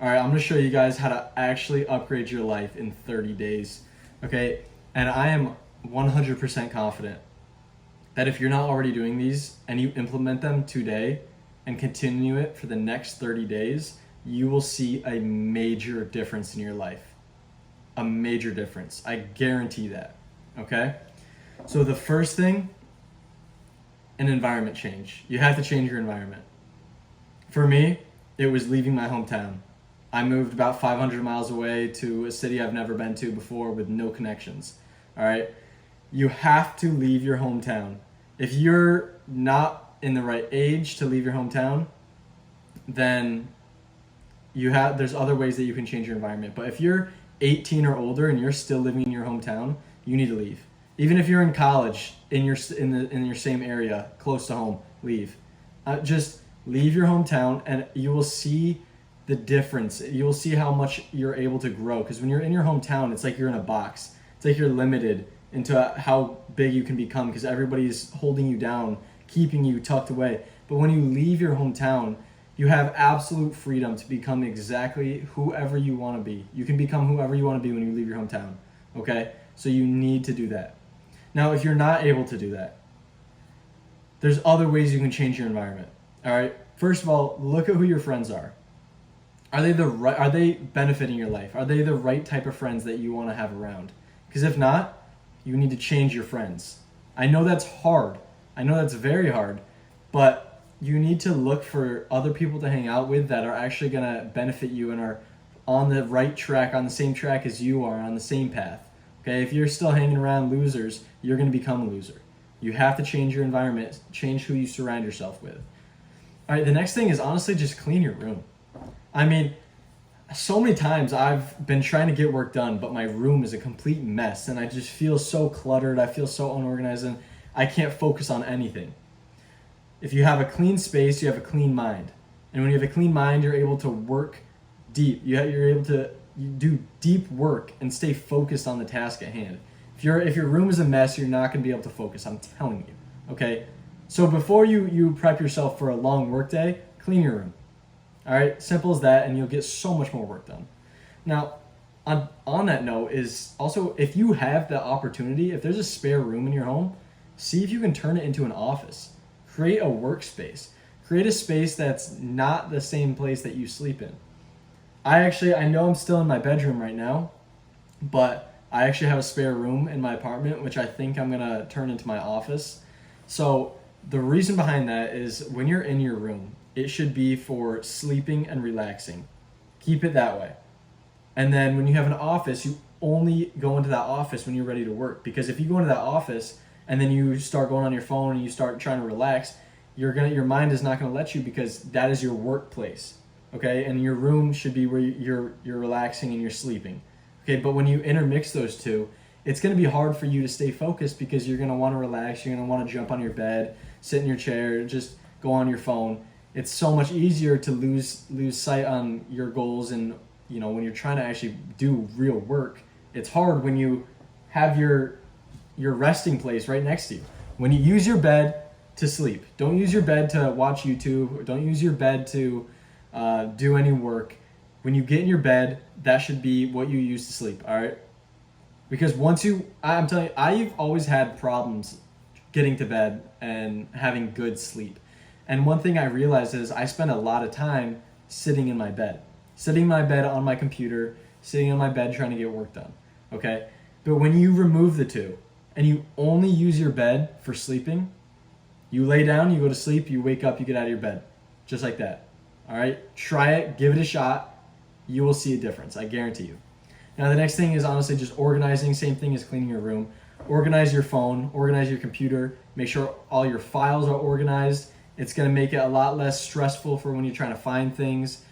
All right, I'm gonna show you guys how to actually upgrade your life in 30 days. Okay, and I am 100% confident that if you're not already doing these and you implement them today and continue it for the next 30 days, you will see a major difference in your life. A major difference. I guarantee that. Okay? So the first thing, an environment change. You have to change your environment. For me, it was leaving my hometown. I moved about 500 miles away to a city I've never been to before with no connections. All right? You have to leave your hometown. If you're not in the right age to leave your hometown, then there's other ways that you can change your environment. But if you're 18 or older and you're still living in your hometown, you need to leave. Even if you're in college in your same area, close to home, leave. Just leave your hometown, and you will see the difference. You will see how much you're able to grow. Because when you're in your hometown, it's like you're in a box. It's like you're limited into how big you can become because everybody's holding you down, keeping you tucked away. But when you leave your hometown, you have absolute freedom to become exactly whoever you want to be. You can become whoever you want to be when you leave your hometown. Okay? So you need to do that. Now, if you're not able to do that, there's other ways you can change your environment. All right? First of all, look at who your friends are. Are they benefiting your life? Are they the right type of friends that you want to have around? Because if not, you need to change your friends. I know that's hard. I know that's very hard, but you need to look for other people to hang out with that are actually going to benefit you and are on the right track, on the same track as you are, on the same path. Okay, if you're still hanging around losers, you're going to become a loser. You have to change your environment, change who you surround yourself with. All right, the next thing is honestly just clean your room. I mean, so many times I've been trying to get work done, but my room is a complete mess and I just feel so cluttered. I feel so unorganized and I can't focus on anything. If you have a clean space, you have a clean mind. And when you have a clean mind, you're able to work deep. You're able to do deep work and stay focused on the task at hand. If your room is a mess, you're not going to be able to focus. I'm telling you. Okay? So before you prep yourself for a long work day, clean your room. All right? Simple as that, and you'll get so much more work done. Now, on that note is also if you have the opportunity, if there's a spare room in your home, see if you can turn it into an office. Create a workspace. Create a space that's not the same place that you sleep in. I know I'm still in my bedroom right now, but I actually have a spare room in my apartment, which I think I'm going to turn into my office. So the reason behind that is when you're in your room, it should be for sleeping and relaxing. Keep it that way. And then when you have an office, you only go into that office when you're ready to work. Because if you go into that office and then you start going on your phone and you start trying to relax, your mind is not going to let you because that is your workplace. Okay? And your room should be where you're relaxing and you're sleeping. Okay? But when you intermix those two, it's going to be hard for you to stay focused because you're going to want to relax, you're going to want to jump on your bed, sit in your chair, just go on your phone. It's so much easier to lose sight on your goals, and when you're trying to actually do real work, it's hard when you have your resting place right next to you. When you use your bed to sleep, don't use your bed to watch YouTube, or don't use your bed to do any work. When you get in your bed, that should be what you use to sleep, all right? Because I'm telling you, I've always had problems getting to bed and having good sleep. And one thing I realized is I spend a lot of time sitting in my bed on my computer, sitting in my bed trying to get work done, okay? But when you remove the two and you only use your bed for sleeping, you lay down, you go to sleep, you wake up, you get out of your bed, just like that, all right? Try it, give it a shot. You will see a difference, I guarantee you. Now, the next thing is honestly just organizing, same thing as cleaning your room. Organize your phone, organize your computer, make sure all your files are organized. It's going to make it a lot less stressful for when you're trying to find things.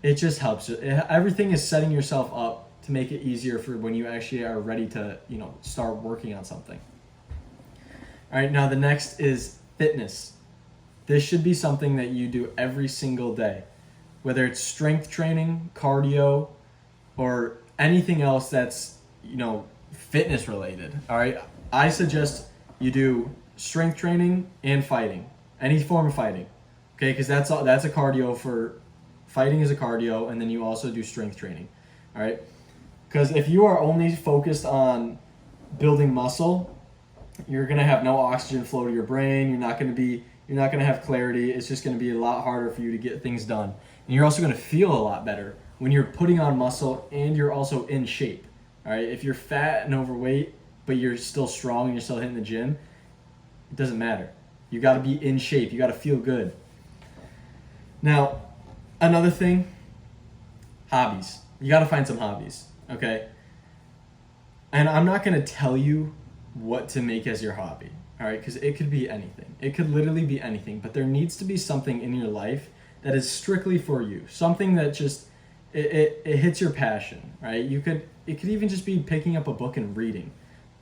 It just helps. Everything is setting yourself up to make it easier for when you actually are ready to, start working on something. All right, now the next is fitness. This should be something that you do every single day, whether it's strength training, cardio, or anything else that's, fitness related. All right, I suggest you do strength training and fighting. Any form of fighting, okay? Because that's a cardio for Fighting is a cardio, and then you also do strength training. All right? Because if you are only focused on building muscle, you're going to have no oxygen flow to your brain. You're not going to have clarity. It's just going to be a lot harder for you to get things done. And you're also going to feel a lot better when you're putting on muscle and you're also in shape. All right? If you're fat and overweight, but you're still strong and you're still hitting the gym, it doesn't matter. You got to be in shape. You got to feel good. Now, another thing, hobbies. You got to find some hobbies, okay? And I'm not going to tell you what to make as your hobby, all right? Because it could be anything. It could literally be anything. But there needs to be something in your life that is strictly for you. Something that just, it hits your passion, right? It could even just be picking up a book and reading.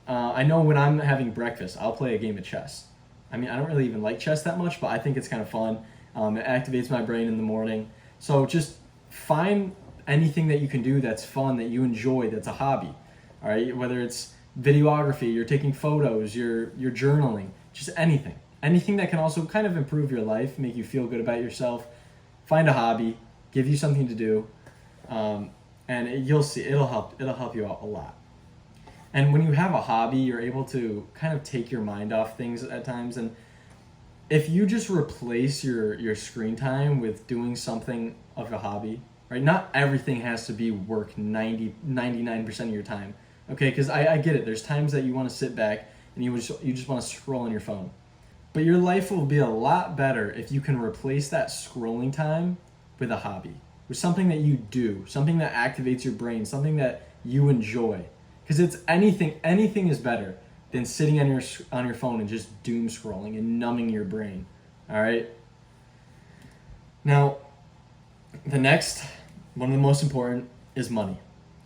I know when I'm having breakfast, I'll play a game of chess. I mean, I don't really even like chess that much, but I think it's kind of fun. It activates my brain in the morning. So just find anything that you can do that's fun, that you enjoy, that's a hobby. All right, whether it's videography, you're taking photos, you're journaling, just anything. Anything that can also kind of improve your life, make you feel good about yourself. Find a hobby, give you something to do, and you'll see it'll help you out a lot. And when you have a hobby, you're able to kind of take your mind off things at times. And if you just replace your screen time with doing something of a hobby, right? Not everything has to be work 99% of your time, okay? Because I get it. There's times that you want to sit back and you just want to scroll on your phone. But your life will be a lot better if you can replace that scrolling time with a hobby, with something that you do, something that activates your brain, something that you enjoy. Because it's anything is better than sitting on your phone and just doom scrolling and numbing your brain. All right. Now, the next one of the most important is money.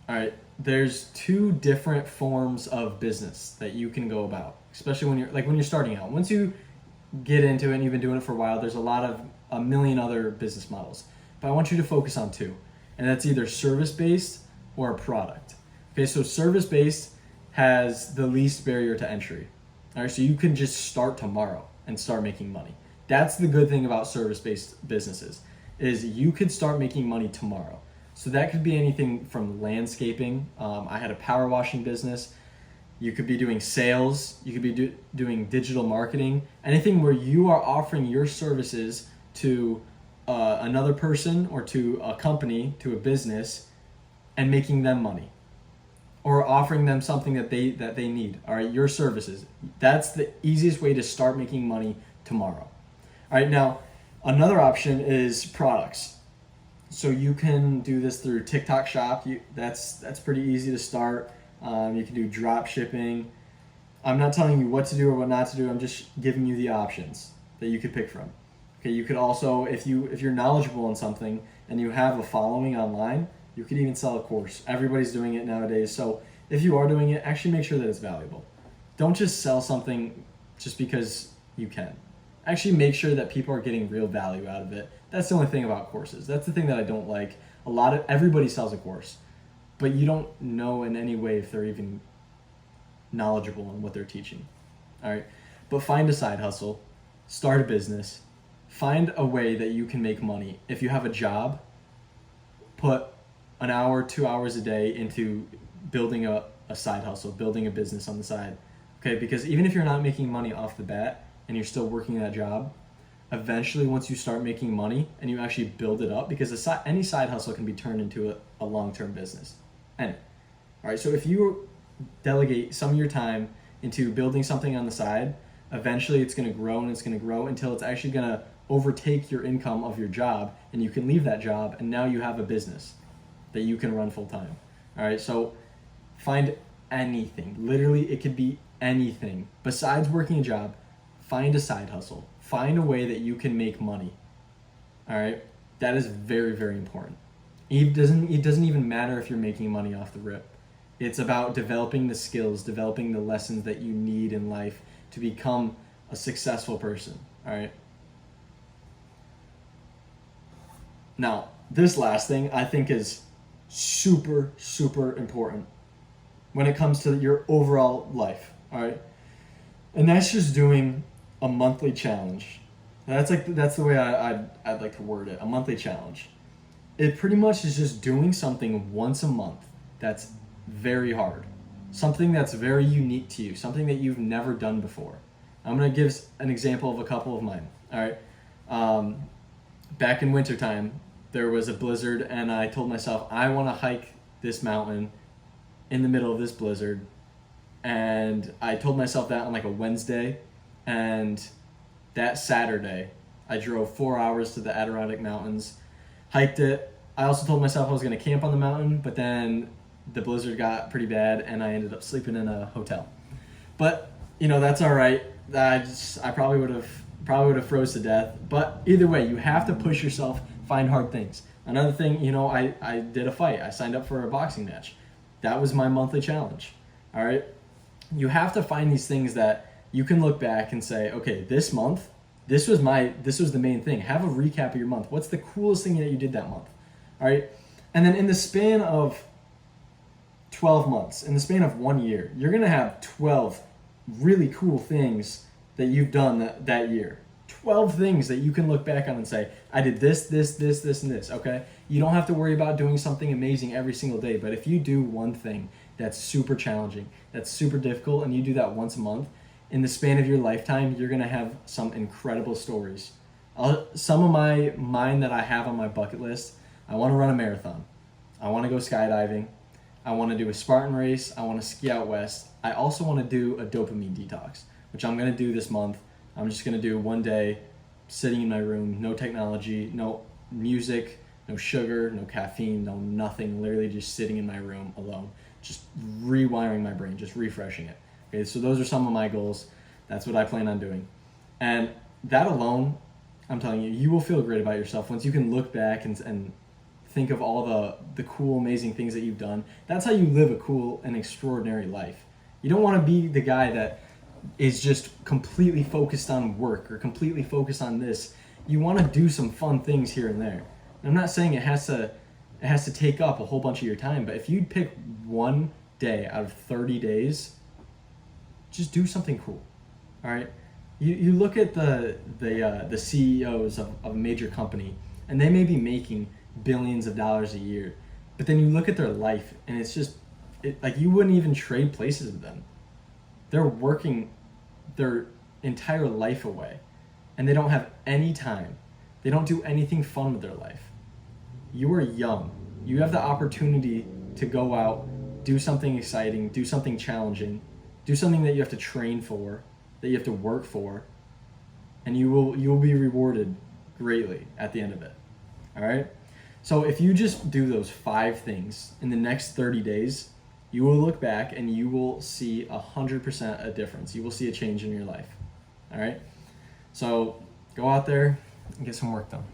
All right. There's two different forms of business that you can go about, especially when you're starting out. Once you get into it and you've been doing it for a while, there's a million other business models. But I want you to focus on two, and that's either service-based or a product. Okay, so service-based has the least barrier to entry. All right, so you can just start tomorrow and start making money. That's the good thing about service-based businesses, is you could start making money tomorrow. So that could be anything from landscaping. I had a power washing business. You could be doing sales. You could be doing digital marketing. Anything where you are offering your services to another person or to a company, to a business, and making them money. Or offering them something that they need. All right, your services. That's the easiest way to start making money tomorrow. All right, now another option is products. So you can do this through TikTok Shop. That's pretty easy to start. You can do drop shipping. I'm not telling you what to do or what not to do. I'm just giving you the options that you could pick from. Okay, you could also, if you're knowledgeable in something and you have a following online, you could even sell a course. Everybody's doing it nowadays. So if you are doing it, actually make sure that it's valuable. Don't just sell something just because you can. Actually make sure that people are getting real value out of it. That's the only thing about courses. That's the thing that I don't like. Everybody sells a course, but you don't know in any way if they're even knowledgeable in what they're teaching. All right. But find a side hustle, start a business, find a way that you can make money. If you have a job, put an hour, 2 hours a day into building a side hustle, building a business on the side. Okay, because even if you're not making money off the bat and you're still working that job, eventually once you start making money and you actually build it up, because any side hustle can be turned into a long-term business. All right, so if you delegate some of your time into building something on the side, eventually it's going to grow and it's going to grow until it's actually going to overtake your income of your job, and you can leave that job and now you have a business that you can run full time. All right, so find anything. Literally, it could be anything. Besides working a job, find a side hustle. Find a way that you can make money. All right, that is very, very important. It doesn't even matter if you're making money off the rip. It's about developing the skills, developing the lessons that you need in life to become a successful person. All right. Now, this last thing I think is super, super important when it comes to your overall life, all right? And that's just doing a monthly challenge. That's the way I'd like to word it, a monthly challenge. It pretty much is just doing something once a month that's very hard, something that's very unique to you, something that you've never done before. I'm gonna give an example of a couple of mine. All right, back in wintertime, there was a blizzard, and I told myself I want to hike this mountain in the middle of this blizzard, and I told myself that on like a Wednesday, and that Saturday, I drove 4 hours to the Adirondack Mountains, hiked it. I also told myself I was going to camp on the mountain, but then the blizzard got pretty bad, and I ended up sleeping in a hotel. But that's all right. I probably would have froze to death. But either way, you have to push yourself, find hard things. Another thing, I did a fight. I signed up for a boxing match. That was my monthly challenge. All right. You have to find these things that you can look back and say, okay, this month, this was the main thing. Have a recap of your month. What's the coolest thing that you did that month? All right. And then in the span of 12 months, in the span of 1 year, you're going to have 12 really cool things that you've done that year. 12 things that you can look back on and say, I did this, this, and this, okay? You don't have to worry about doing something amazing every single day, but if you do one thing that's super challenging, that's super difficult, and you do that once a month, in the span of your lifetime, you're going to have some incredible stories. Some of mine that I have on my bucket list, I want to run a marathon. I want to go skydiving. I want to do a Spartan race. I want to ski out west. I also want to do a dopamine detox, which I'm going to do this month. I'm just going to do one day sitting in my room, no technology, no music, no sugar, no caffeine, no nothing, literally just sitting in my room alone, just rewiring my brain, just refreshing it. Okay, so those are some of my goals. That's what I plan on doing. And that alone, I'm telling you, you will feel great about yourself once you can look back and think of all the cool, amazing things that you've done. That's how you live a cool and extraordinary life. You don't want to be the guy that is just completely focused on work or completely focused on this. You want to do some fun things here and there. And I'm not saying it has to take up a whole bunch of your time, but if you'd pick one day out of 30 days, just do something cool. All right? You look at the CEOs of a major company, and they may be making billions of dollars a year, but then you look at their life, and it's just like you wouldn't even trade places with them. They're working their entire life away, and they don't have any time. They don't do anything fun with their life. You are young. You have the opportunity to go out, do something exciting, do something challenging, do something that you have to train for, that you have to work for, and you will be rewarded greatly at the end of it. All right? So if you just do those 5 things in the next 30 days, you will look back and you will see 100% a difference. You will see a change in your life. All right? So go out there and get some work done.